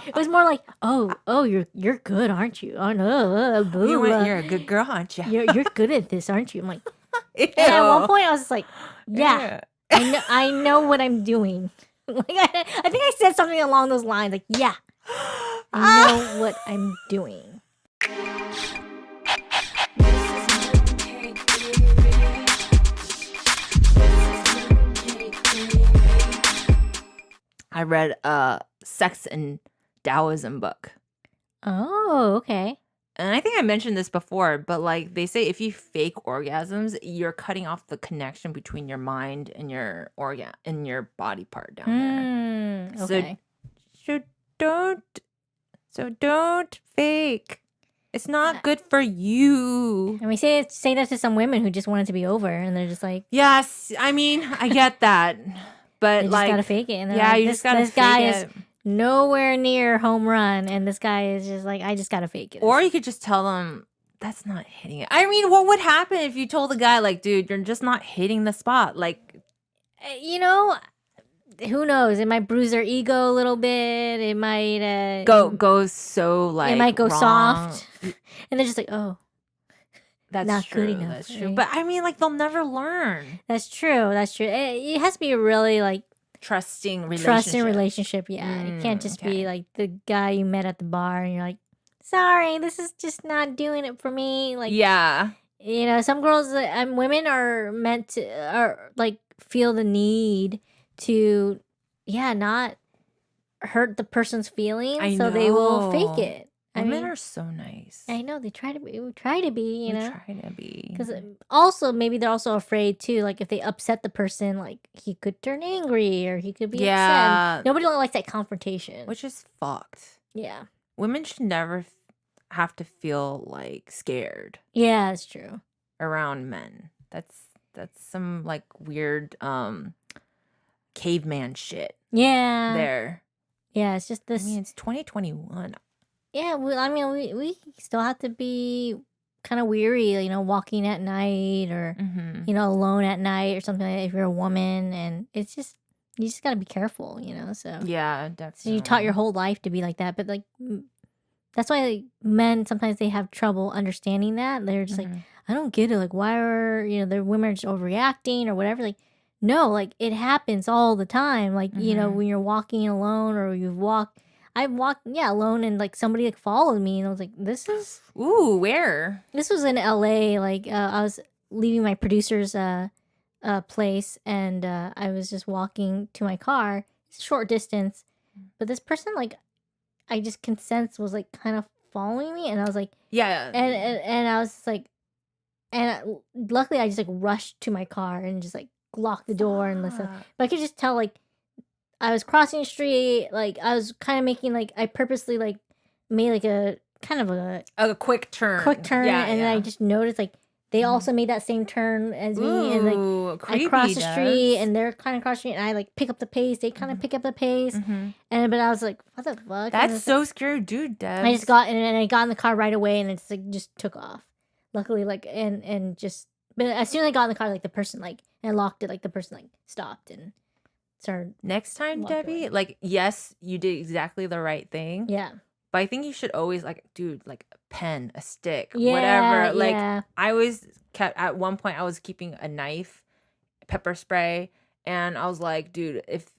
It was more like, oh, you're good, aren't you? Oh no, You're a good girl, aren't you? You're good at this, aren't you? I'm like, Ew. and at one point I was just like, yeah, Ew. I know what I'm doing. Like I think I said something along those lines, like, yeah, I know what I'm doing. I read a Sex and Taoism book. Oh, okay. And I think I mentioned this before, but like they say if you fake orgasms, you're cutting off the connection between your mind and your and your body part down there. Okay. So don't fake. It's not good for you. And we say that to some women who just want it to be over, and they're just like, yes, I mean, I get that. But they just like, gotta fake it. And yeah, like, you just gotta this fake guy it. is nowhere near home run, and this guy is just like, I just gotta fake it. Or you could just tell them that's not hitting it. I mean, what would happen if you told the guy like, dude, you're just not hitting the spot? Like, you know, who knows? It might bruise their ego a little bit. It might go so like, it might go wrong. soft, and they're just like, oh, that's not true. good enough. That's true. Right? But I mean, like, they'll never learn. That's true. That's true. It has to be a really like trusting relationship. Yeah, it can't just be like the guy you met at the bar and you're like, sorry, this is just not doing it for me. Like, yeah, you know, some girls and women are meant to like feel the need to, not hurt the person's feelings, so they will fake it. Women are so nice. I know, they try to be. We try to be, you know. Try to be. Because also, maybe they're also afraid, too. Like, if they upset the person, like, he could turn angry or he could be upset. Nobody likes that confrontation. Which is fucked. Yeah. Women should never have to feel, like, scared. Yeah, that's true. Around men. That's some, like, weird caveman shit. Yeah. There. Yeah, it's just this. I mean, it's 2021. Yeah, we still have to be kind of weary, you know, walking at night or, you know, alone at night or something like that if you're a woman. And it's just, you just got to be careful, you know, so. Yeah, definitely. So you taught your whole life to be like that. But, like, that's why like, men, sometimes they have trouble understanding that. They're just like, I don't get it. Like, why are, you know, the women are just overreacting or whatever. Like, no, like, it happens all the time. Like, you know, when you're walking alone or I walked, alone, and like somebody like followed me, and I was like, "This is where?" This was in LA. Like I was leaving my producer's place, and I was just walking to my car. It's a short distance, but this person, like, I just can sense was like kind of following me, and I was like, yeah, and I was just like, and luckily I just like rushed to my car and just like locked the door and listen. But I could just tell like. I was crossing the street, like, I was kind of making, like, I purposely, like, made, like, a, kind of a quick turn. And then I just noticed, like, they also made that same turn as me, and, like, creepy, I crossed the street, and they're kind of crossing the street, and I, like, pick up the pace, they kind of pick up the pace, but I was like, what the fuck? That's so scary, dude, Debbs. I just got in, and I got in the car right away, and it's, like, just took off. Luckily, like, and just, but as soon as I got in the car, like, the person, like, and I locked it, like, the person, like, stopped, and next time, Debbie, like, yes, you did exactly the right thing. Yeah. But I think you should always, like, dude, like, a pen, a stick, whatever. Like, I always kept, at one point, I was keeping a knife, pepper spray, and I was like, dude, if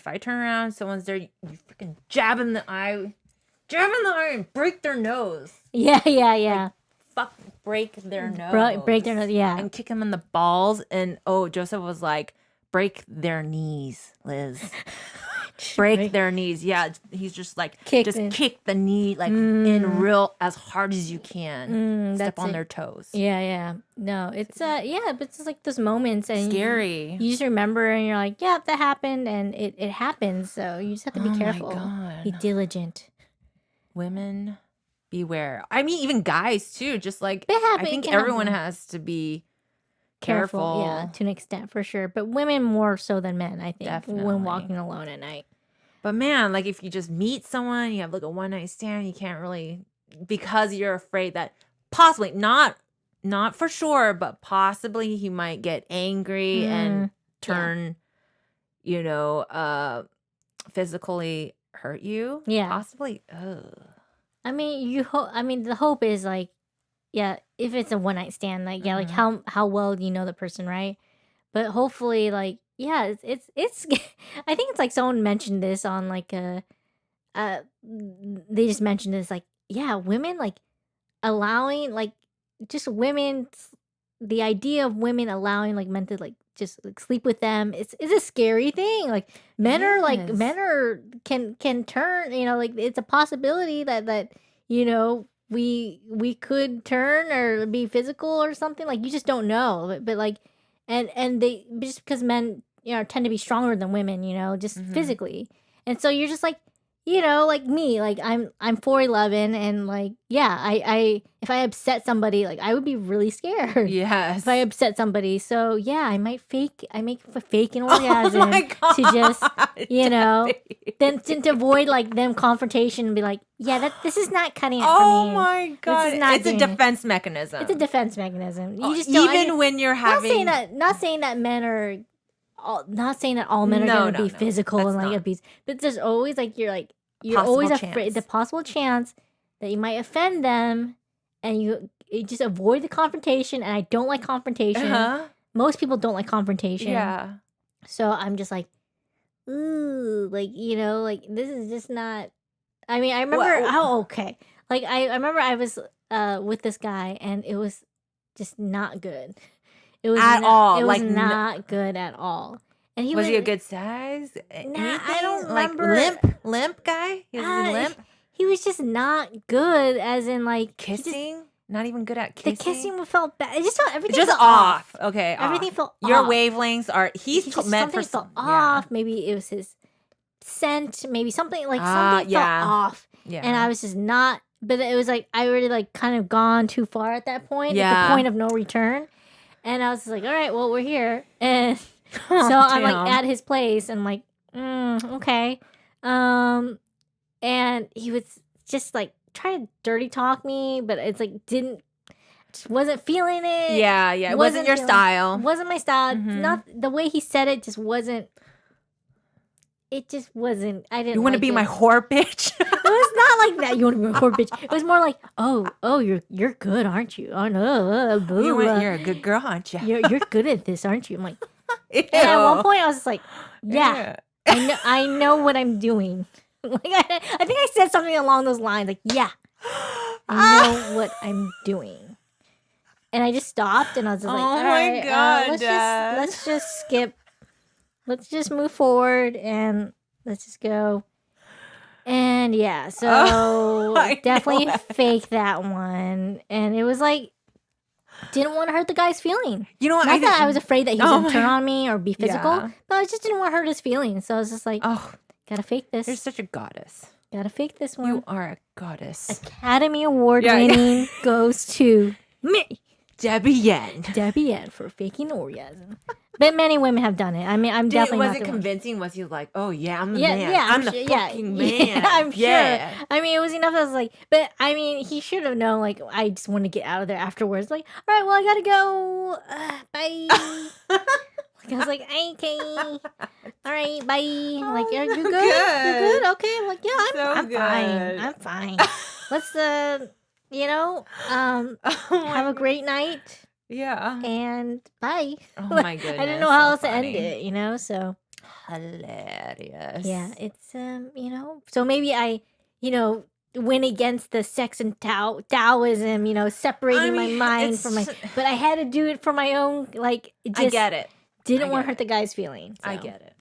I turn around, someone's there, you freaking jab in the eye, and break their nose. Yeah. Like, fuck, break their nose. Break their nose, yeah. And kick them in the balls. And, Joseph was like, break their knees, Liz. Break their knees. Yeah, he's just like, kick the knee, like, in real, as hard as you can. Step on their toes. Yeah. No, it's, but it's just like those moments. And scary. You just remember and you're like, yeah, that happened. And it happens. So you just have to be careful. My God. Be diligent. Women, beware. I mean, even guys, too. Just like, I think everyone has to be careful. Yeah, to an extent, for sure. But women more so than men, I think. Definitely. When walking alone at night. But man, like, if you just meet someone, you have like a one night stand, you can't really, because you're afraid that possibly, not for sure, but possibly he might get angry and turn, physically hurt you. Yeah. Possibly. Ugh. I mean, the hope is like, yeah, if it's a one night stand, like, yeah, like how well do you know the person, right? But hopefully, like, yeah, it's I think it's like someone mentioned this on like they just mentioned this, like, yeah, women like allowing like just women, the idea of women allowing like men to like just like sleep with them, it's a scary thing. Like men are can turn, like it's a possibility that we could turn or be physical or something. Like you just don't know. But like and they, just because men tend to be stronger than women, just physically. And so you're just like, like me, like I'm 4'11", and like, yeah, I if I upset somebody, like I would be really scared. Yes. If I upset somebody. So yeah, I make a fake an orgasm to just, then to avoid like them confrontation and be like, yeah, this is not cutting it for me. Oh my God. It's a defense it. mechanism. It's a defense mechanism. You just even when you're having, not saying that men are not saying that all men are going to be physical and like abuse, but there's always like you're always afraid the possible chance that you might offend them, and you just avoid the confrontation. And I don't like confrontation. Most people don't like confrontation. Yeah. So I'm just like, ooh, like like this is just not. I mean, I remember okay. Like I remember I was with this guy, and it was just not good. It was all. It was like not good at all. And he was he a good size? Nah, I don't remember. Like limp guy? He was limp? He was just not good, as in like kissing. Not even good at kissing. The kissing felt bad. It just felt everything. Just felt off. Okay, everything felt your off. wavelengths are. He's meant for something felt off. Maybe it was his scent. Maybe something like something felt off. Yeah. And I was just not. But it was like I already like kind of gone too far at that point. Yeah. At the point of no return. And I was just like, all right, well, we're here. And so I'm like at his place and like, okay. And he was just like trying to dirty talk me, but it's like just wasn't feeling it. Yeah. It wasn't your style. Wasn't my style. Not the way he said it. Just wasn't. It just wasn't. I didn't. You want to be my whore bitch? It was not like that. You want to be my whore bitch? It was more like, oh, you're good, aren't you? Oh no, you're a good girl, aren't you? You're good at this, aren't you? I'm like, and at one point I was just like, yeah. I know what I'm doing. Like I think I said something along those lines, like, yeah, I know what I'm doing. And I just stopped, and I was just like, all right, God, let's just skip. Let's just move forward, and let's just go. And yeah, so definitely fake that one. And it was like, didn't want to hurt the guy's feeling. You know what? Not that I was afraid that he was going to turn on me or be physical, but I just didn't want to hurt his feelings. So I was just like, gotta fake this. You're such a goddess. Gotta fake this one. You are a goddess. Academy Award winning goes to me. Debbie Yen for faking orgasm. But many women have done it. I mean, I'm definitely was not it convincing? Was he like, oh yeah, I'm the man. Yeah, I'm the fucking man. Yeah, I'm sure. I mean, it was enough. I was like, but I mean, he should have known. Like, I just want to get out of there afterwards. Like, all right, well, I gotta go. Bye. Like, I was like, okay, all right, bye. Like, you're good. You're good. Okay. I'm like, yeah, I'm fine. I'm fine. Let's have a great night. Yeah. And bye. Oh my goodness. I didn't know how else to end it, so. Hilarious. Yeah, it's, so maybe I, went against the sex and Taoism, separating my mind from but I had to do it for my own, like, just. I get it. Didn't want to hurt the guy's feelings. So. I get it.